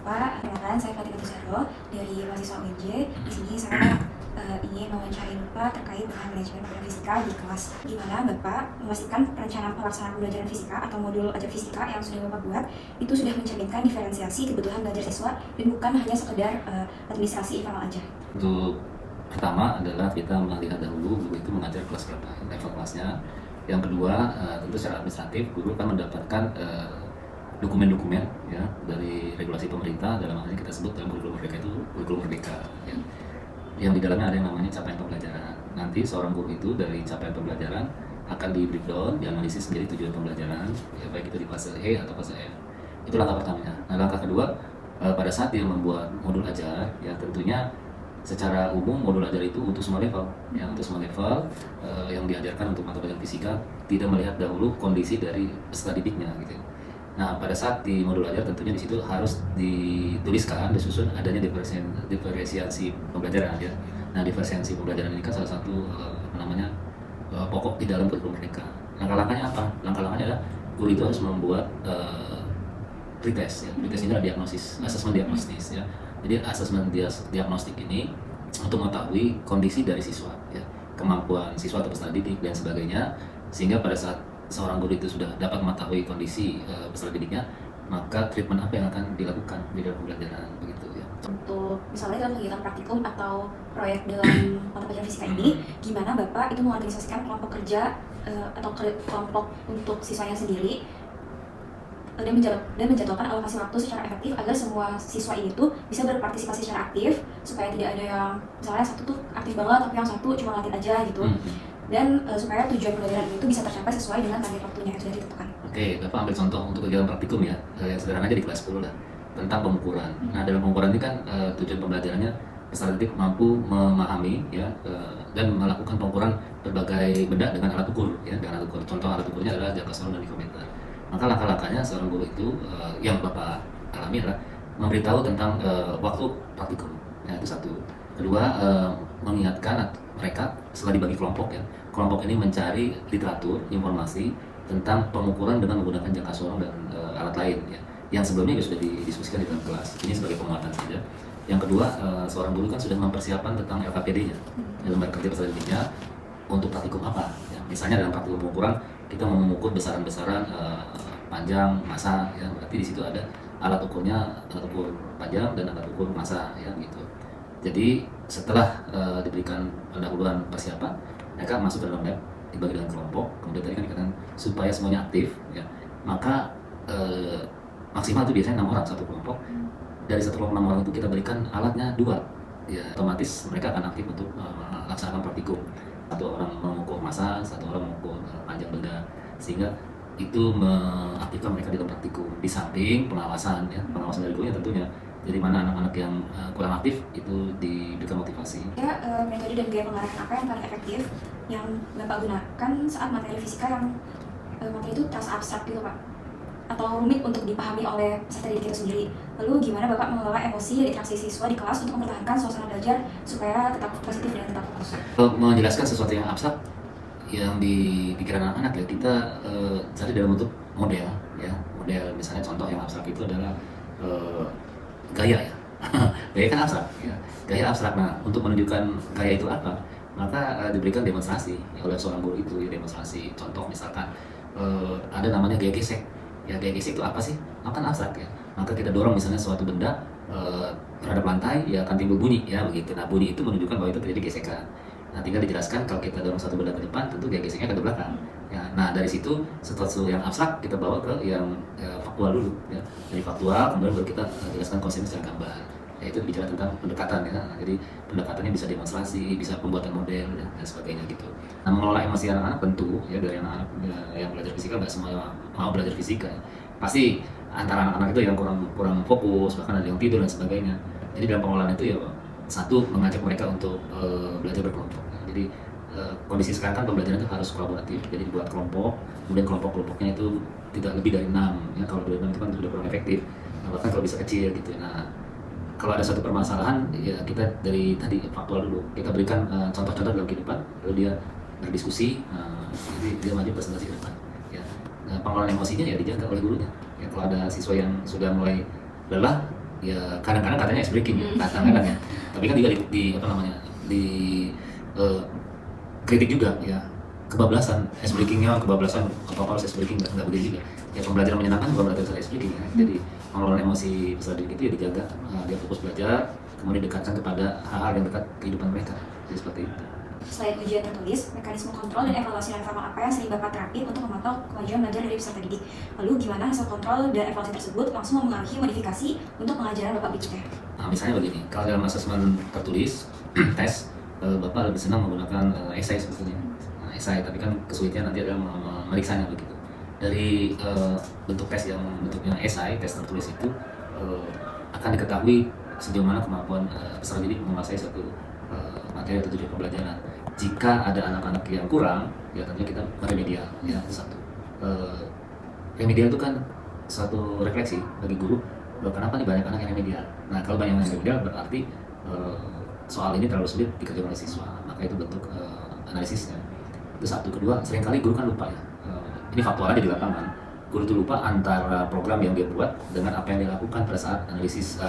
Bapak, perkenalkan saya Fatimah Tuzaro dari mahasiswa UNJ. Di sini saya ingin mewawancarai Bapak terkait dengan manajemen pelajaran fisika di kelas. Gimana Bapak memastikan perencanaan pelaksanaan pembelajaran fisika atau modul ajar fisika yang sudah Bapak buat itu sudah mencerminkan diferensiasi kebutuhan belajar siswa dan bukan hanya sekedar administrasi informal aja. Untuk pertama adalah kita melihat dahulu guru itu mengajar kelas berapa, level kelasnya. Yang kedua, tentu secara administratif guru kan mendapatkan dokumen-dokumen ya dari regulasi pemerintah, dalam hal ini kita sebut dalam kurikulum merdeka itu kurikulum merdeka ya. Yang di dalamnya ada yang namanya capaian pembelajaran. Nanti seorang guru itu dari capaian pembelajaran akan di breakdown, dianalisis menjadi tujuan pembelajaran ya, baik itu di fase E atau fase F. Itu langkah pertamanya. Nah, langkah kedua, pada saat dia membuat modul ajar ya, tentunya secara umum modul ajar itu untuk semua level ya, untuk semua level yang diajarkan untuk mata pelajaran fisika, tidak melihat dahulu kondisi dari peserta didiknya gitu. Nah, pada saat di modul ajar tentunya di situ harus dituliskan, disusun adanya diferensiasi pembelajaran ya. Nah, diferensiasi pembelajaran ini kan salah satu pokok di dalam kurikulum mereka. Langkah-langkahnya apa? Langkah-langkahnya adalah guru itu harus membuat pretest ya. Pretest ini adalah diagnosis, asesmen diagnostis ya. Jadi asesmen diagnostik ini untuk mengetahui kondisi dari siswa ya, kemampuan siswa atau peserta didik dan sebagainya, sehingga pada saat seorang guru itu sudah dapat mengetahui kondisi peserta didiknya, maka treatment apa yang akan dilakukan di dalam pembelajaran begitu ya. Untuk misalnya dalam kegiatan praktikum atau proyek dalam mata pelajaran fisika ini, gimana Bapak itu mengorganisasikan kelompok kerja atau kelompok untuk siswanya sendiri dan menjadwalkan alokasi waktu secara efektif agar semua siswa ini tuh bisa berpartisipasi secara aktif, supaya tidak ada yang misalnya satu tuh aktif banget tapi yang satu cuma latih aja gitu. Dan supaya tujuan pembelajaran itu bisa tercapai sesuai dengan target waktunya yang sudah ditentukan. Oke, Bapak ambil contoh untuk kegiatan praktikum ya, yang sederhana aja di kelas 10 lah, tentang pengukuran. Nah, dalam pengukuran ini kan tujuan pembelajarannya peserta didik mampu memahami ya dan melakukan pengukuran berbagai benda dengan alat ukur ya, dengan alat ukur. Contoh alat ukurnya adalah jangka sorong dan nikometer. Maka langkah-langkahnya seorang guru itu yang Bapak alami adalah memberitahu tentang waktu praktikum. Ya, itu satu. Kedua, mengingatkan mereka setelah dibagi kelompok ya, kelompok ini mencari literatur, informasi tentang pengukuran dengan menggunakan jangka sorong dan alat lain ya, yang sebelumnya sudah didiskusikan di dalam kelas. Ini sebagai penguatan saja. Yang kedua, seorang guru kan sudah mempersiapkan tentang LKPD-nya, lembar kerja peserta didiknya untuk praktikum apa ya. Misalnya dalam praktikum pengukuran kita mau mengukur besaran-besaran panjang massa ya, berarti di situ ada alat ukurnya, alat ukur panjang dan alat ukur massa ya gitu. Jadi setelah diberikan pendahuluan persiapan, mereka masuk ke dalam lab, dibagi dengan kelompok, kemudian tadi kan dikatakan supaya semuanya aktif ya, maka maksimal itu biasanya 6 orang satu kelompok. Dari satu kelompok 6 orang itu kita berikan alatnya 2 ya, otomatis mereka akan aktif untuk melaksanakan praktikum. Satu orang mengukur massa, satu orang mengukur panjang benda, sehingga itu mengaktifkan mereka di dalam praktikum. Di samping pengawasan ya, pengawasan dari gurunya tentunya. Jadi mana anak-anak yang kurang aktif itu diberikan motivasi. Ya, metode dan gaya pengarahan apa yang paling efektif yang Bapak gunakan saat materi fisika yang materi itu terasa abstrak gitu Pak, atau rumit untuk dipahami oleh peserta didik itu sendiri. Lalu gimana Bapak mengelola emosi dan interaksi siswa di kelas untuk mempertahankan suasana belajar supaya tetap positif dan tetap fokus? Menjelaskan sesuatu yang abstrak yang di pikiran anak-anak ya, kita cari dalam bentuk model ya. Model misalnya contoh yang abstrak itu adalah gaya ya. Gaya kan abstrak ya. Gaya abstrak. Nah, untuk menunjukkan gaya itu apa, maka diberikan demonstrasi ya, oleh seorang guru itu ya, demonstrasi. Contoh misalkan ada namanya gaya gesek. Ya, gaya gesek itu apa sih? Akan abstrak ya. Maka kita dorong misalnya suatu benda terhadap lantai ya akan timbul bunyi ya begitu. Nah, bunyi itu menunjukkan bahwa itu terjadi gesekan. Nah, tinggal dijelaskan kalau kita dorong satu benda ke depan, tentu gaya geseknya ke belakang. Ya, nah dari situ sesuatu yang abstrak kita bawa ke yang faktual dulu. Ya. Dari faktual kemudian baru kita jelaskan konsepnya secara gambar. Ya, itu bicara tentang pendekatan ya. Nah, jadi pendekatannya bisa demonstrasi, bisa pembuatan model dan sebagainya gitu. Nah, mengelola emosi anak-anak tentu ya, dari anak-anak yang belajar fisika nggak semua mau belajar fisika. Pasti antara anak-anak itu yang kurang fokus, bahkan ada yang tidur dan sebagainya. Jadi dalam pengelolaan itu ya, satu mengajak mereka untuk belajar berkelompok. Jadi kondisi sekarang kan pembelajaran itu harus kolaboratif, jadi dibuat kelompok, kemudian kelompok-kelompoknya itu tidak lebih dari 6 ya. Kalau lebih dari 6 itu kan sudah kurang efektif, bahkan kalau bisa kecil gitu. Nah, kalau ada satu permasalahan ya kita dari tadi faktual dulu, kita berikan contoh-contoh dalam kehidupan, lalu dia berdiskusi, jadi dia maju presentasi ke depan ya. Pengelolaan emosinya ya dijaga oleh gurunya ya. Kalau ada siswa yang sudah mulai lelah, ya kadang-kadang katanya ice breaking ya, kadang-kadang ya. Tapi kan juga di apa namanya di eh, kritik juga ya, kebablasan ice breakingnya, kebablasan apa harus ice breaking, nggak begitu juga ya. Pembelajaran menyenangkan bukan berarti harus ice breaking ya. Jadi pengelolaan emosi peserta didik itu ya dijaga, dia fokus belajar, kemudian didekatkan kepada hal-hal yang dekat kehidupan mereka. Jadi seperti itu. Selain ujian tertulis, mekanisme kontrol dan evaluasi non formal apa yang sering Bapak terapin untuk memantau kemajuan belajar dari peserta didik? Lalu gimana hasil kontrol dan evaluasi tersebut langsung mempengaruhi modifikasi untuk pengajaran Bapak berikutnya? Nah, misalnya begini, kalau dalam asesmen tertulis, tes, Bapak lebih senang menggunakan esai sebetulnya. Nah, esai, tapi kan kesulitannya nanti adalah memeriksanya begitu. Dari bentuk tes yang bentuknya esai, tes tertulis itu akan diketahui sejauh mana kemampuan peserta didik menguasai suatu materi atau tujuan pembelajaran. Jika ada anak-anak yang kurang, ya tentunya kita remedial, ya itu satu. Remedial itu kan suatu refleksi bagi guru, kenapa nih banyak anak yang remedial. Nah, kalau banyak anak yang remedial berarti soal ini terlalu sulit dikerjakan oleh siswa, maka itu bentuk analisisnya. Itu satu. Kedua, seringkali guru kan lupa ya. Ini faktual aja di lapangan. Guru itu lupa antara program yang dia buat dengan apa yang dia lakukan pada saat analisis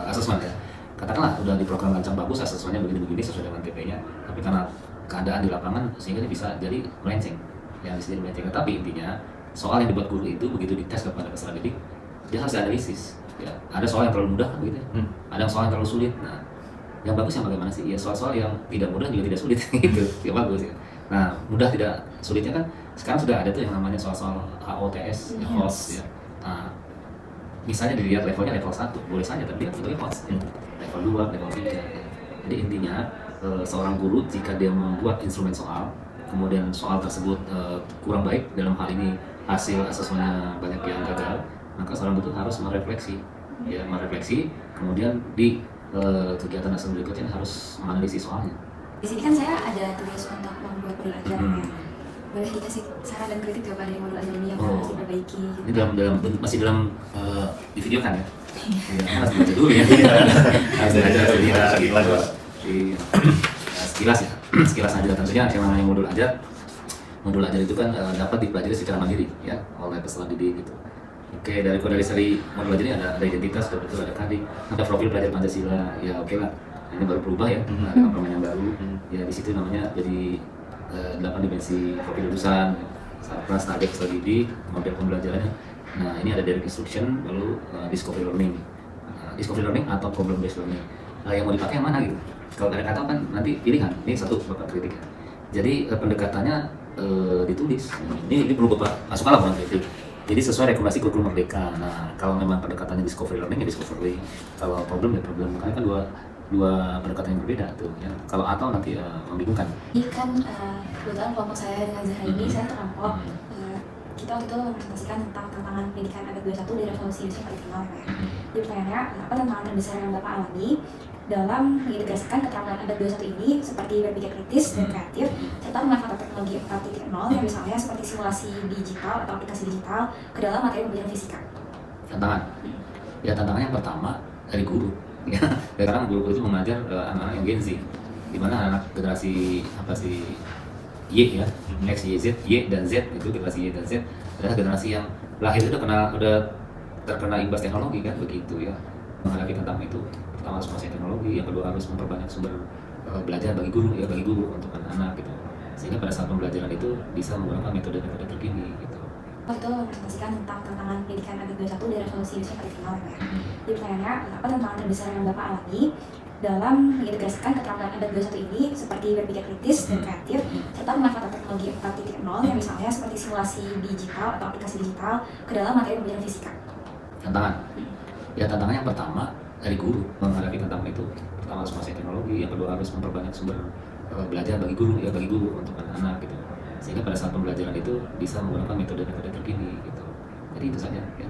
asesmen ya. Katakanlah udah di program rancang bagus, asesmennya begini-begini sesuai dengan TP-nya, tapi karena keadaan di lapangan sehingga dia bisa jadi melenceng. Ya, bisa jadi melenceng. Tapi intinya soal yang dibuat guru itu begitu dites kepada peserta didik, dia harus dianalisis. Ya, ada soal yang terlalu mudah begitu, ada soal yang terlalu sulit. Nah, yang bagus yang bagaimana sih? Ya soal-soal yang tidak mudah juga tidak sulit gitu, ya bagus ya. Nah, mudah tidak sulitnya kan sekarang sudah ada tuh yang namanya soal-soal HOTS, ya, HOTS ya. Nah, misalnya dilihat levelnya level 1, boleh saja, tapi bentuknya HOTS ya. Level 2, level 3 ya. Jadi intinya seorang guru jika dia membuat instrumen soal, kemudian soal tersebut kurang baik, dalam hal ini hasil asesmennya banyak yang gagal, maka seorang guru harus merefleksi, ya merefleksi, kemudian di kegiatan asesmen berikutnya harus menganalisis soalnya. Di sini kan saya ada tugas untuk membuat modul ajar ya. Boleh dikasih saran dan kritik nggak Pak dari modul ajar ini yang harus diperbaiki? Ini masih dalam di video kan ya? Iya, harus baca dulu ya. Harus baca sekilas ya. Sekilas aja tentunya yang namanya modul ajar. Modul ajar itu kan dapat dipelajari secara mandiri ya oleh peserta didik gitu. Oke, dari seri modul ajar ini ada identitas, ada betul, ada tadi, ada profil pelajar Pancasila, ya oke lah. Ini baru berubah ya, ada komponen yang baru. Ya di situ namanya jadi 8 dimensi profil lulusan, sarpras, target peserta didik, model pembelajarannya. Nah, ini ada direct instruction, lalu discovery learning. Discovery learning atau problem based learning. Yang mau dipakai yang mana gitu? Kalau ada kata kan nanti pilihan. Ini satu Bapak kritik ya. Jadi pendekatannya ditulis. Ini perlu Bapak masukkan lah bukan kritik. Jadi sesuai rekomendasi kurikulum Merdeka. Nah, kalau memang pendekatannya discovery learning ya discovery. Kalau problem ya problem. Makanya kan dua pendekatan yang berbeda tuh ya. Kalau atau nanti membingungkan. Ini kan kebetulan kelompok saya dengan Zahra ini saya terkelompok kita waktu itu mempresentasikan tentang tantangan pendidikan abad 21 dari revolusi industri 4.0 ya Pak. Jadi pertanyaannya, apa tantangan terbesar yang Bapak alami dalam mengintegrasikan keterampilan abad 21 ini seperti berpikir kritis dan kreatif serta memanfaatkan teknologi 4.0 yang misalnya seperti simulasi digital atau aplikasi digital ke dalam materi pembelajaran fisika? Tantangan? Ya tantangan yang pertama dari guru. Ya, sekarang guru itu mengajar anak-anak yang Gen Z, di mana anak generasi apa sih Y ya, X, Y, Z, Y dan Z itu generasi Y dan Z adalah generasi yang lahir itu udah terkena imbas teknologi kan begitu ya. Menghadapi tantangan itu, pertama harus menguasai teknologi, yang kedua harus memperbanyak sumber belajar bagi guru untuk anak-anak gitu. Sehingga pada saat pembelajaran itu bisa menggunakan metode-metode terkini gitu. Waktu itu mempresentasikan tentang tantangan pendidikan abad 21 dari revolusi industri 4.0 ya Pak. Jadi pertanyaannya, apa tantangan terbesar yang Bapak alami dalam mengintegrasikan keterampilan abad 21 ini seperti berpikir kritis dan kreatif serta memanfaatkan teknologi 4.0 yang misalnya seperti simulasi digital atau aplikasi digital ke dalam materi pembelajaran fisika? Tantangan? Ya tantangan yang pertama dari guru menghadapi tantangan itu, pertama harus menguasai teknologi, yang kedua harus memperbanyak sumber belajar bagi guru untuk anak-anak gitu. Sehingga pada saat pembelajaran itu bisa menggunakan metode-metode terkini gitu. Jadi itu saja ya.